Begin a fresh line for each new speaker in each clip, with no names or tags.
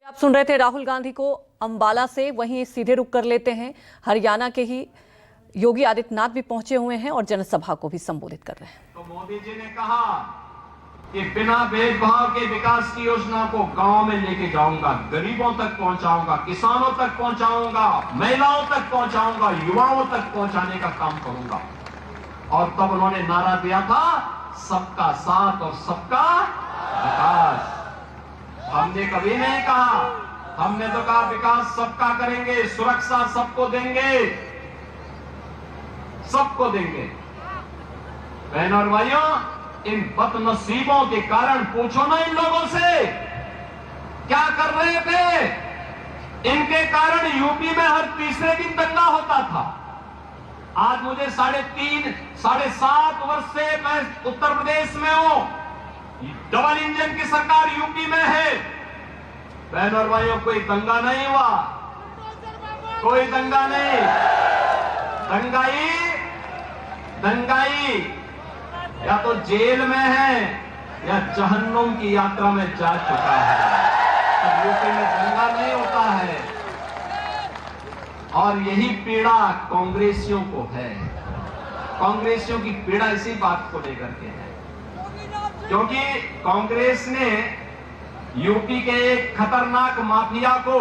आप सुन रहे थे राहुल गांधी को अंबाला से, वहीं सीधे रुक कर लेते हैं हरियाणा के ही योगी आदित्यनाथ भी पहुंचे हुए हैं और जनसभा को भी संबोधित कर रहे हैं।
तो मोदी जी ने कहा कि बिना भेदभाव के विकास की योजना को गांव में लेके जाऊंगा, गरीबों तक पहुंचाऊंगा, किसानों तक पहुंचाऊंगा, महिलाओं तक पहुंचाऊंगा, युवाओं तक पहुंचाने का काम करूंगा। और तब उन्होंने नारा दिया था सबका साथ और सबका विकास। हमने कभी नहीं कहा, हमने तो कहा विकास सबका करेंगे, सुरक्षा सबको देंगे, सबको देंगे। बहन और भाइयों, इन बदनसीबों के कारण पूछो ना इन लोगों से क्या कर रहे थे। इनके कारण यूपी में हर तीसरे दिन दंगा होता था। आज मुझे 3.5-7.5 वर्ष से मैं उत्तर प्रदेश में हूं, डबल इंजन की सरकार यूपी में है। बहन और भाइयों, कोई दंगा नहीं हुआ, कोई दंगा नहीं। दंगाई या तो जेल में है या जहन्नुम की यात्रा में जा चुका है। अब यूपी में दंगा नहीं होता है। और यही पीड़ा कांग्रेसियों को है। कांग्रेसियों की पीड़ा इसी बात को लेकर के है, क्योंकि कांग्रेस ने यूपी के एक खतरनाक माफिया को,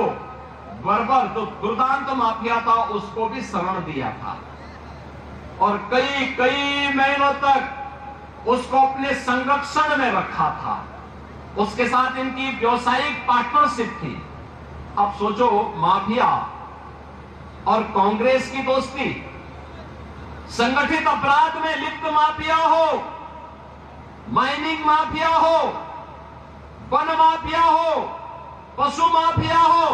बर्बर जो दुर्दांत माफिया था, उसको भी शरण दिया था और कई महीनों तक उसको अपने संरक्षण में रखा था। उसके साथ इनकी व्यावसायिक पार्टनरशिप थी। अब सोचो, माफिया और कांग्रेस की दोस्ती, संगठित अपराध में लिप्त माफिया हो, माइनिंग माफिया हो, वन माफिया हो, पशु माफिया हो,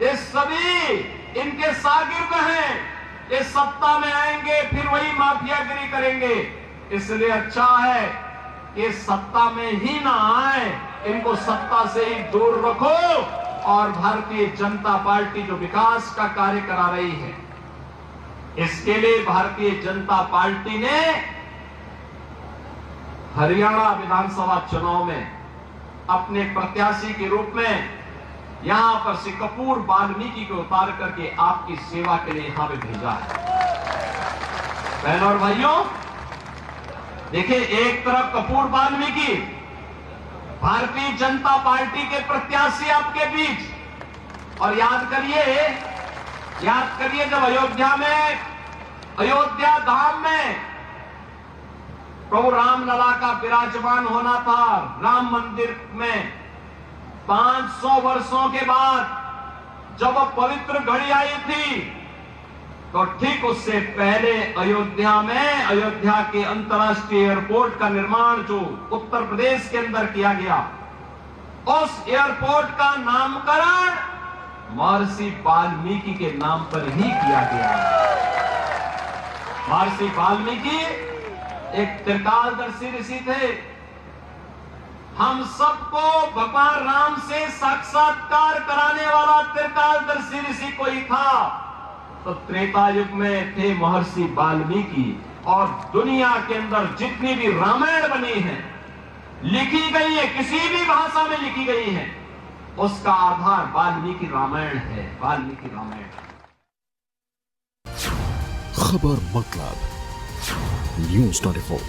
ये सभी इनके शागिर्द हैं। ये सत्ता में आएंगे फिर वही माफियागिरी करेंगे। इसलिए अच्छा है कि सत्ता में ही ना आए, इनको सत्ता से ही दूर रखो। और भारतीय जनता पार्टी जो विकास का कार्य करा रही है, इसके लिए भारतीय जनता पार्टी ने हरियाणा विधानसभा चुनाव में अपने प्रत्याशी के रूप में यहां पर से कपूर वाल्मीकि को उतार करके आपकी सेवा के लिए यहां पे भेजा है। बहनों और भाइयों, देखिए, एक तरफ कपूर वाल्मीकि भारतीय जनता पार्टी के प्रत्याशी आपके बीच, और याद करिए जब अयोध्या धाम में प्रभु रामलला का विराजमान होना था, राम मंदिर में 500 वर्षों के बाद जब पवित्र घड़ी आई थी, तो ठीक उससे पहले अयोध्या के अंतर्राष्ट्रीय एयरपोर्ट का निर्माण जो उत्तर प्रदेश के अंदर किया गया, उस एयरपोर्ट का नामकरण महर्षि वाल्मीकि के नाम पर ही किया गया। महर्षि वाल्मीकि एक त्रिकालदर्शी ऋषि थे। हम सबको भगवान राम से साक्षात्कार कराने वाला त्रिकालदर्शी ऋषि कोई था, तो त्रेता युग में थे महर्षि वाल्मीकि। और दुनिया के अंदर जितनी भी रामायण बनी है, लिखी गई है, किसी भी भाषा में लिखी गई है, उसका आधार वाल्मीकि रामायण है। वाल्मीकि रामायण।
खबर मतलब न्यूज़ 24।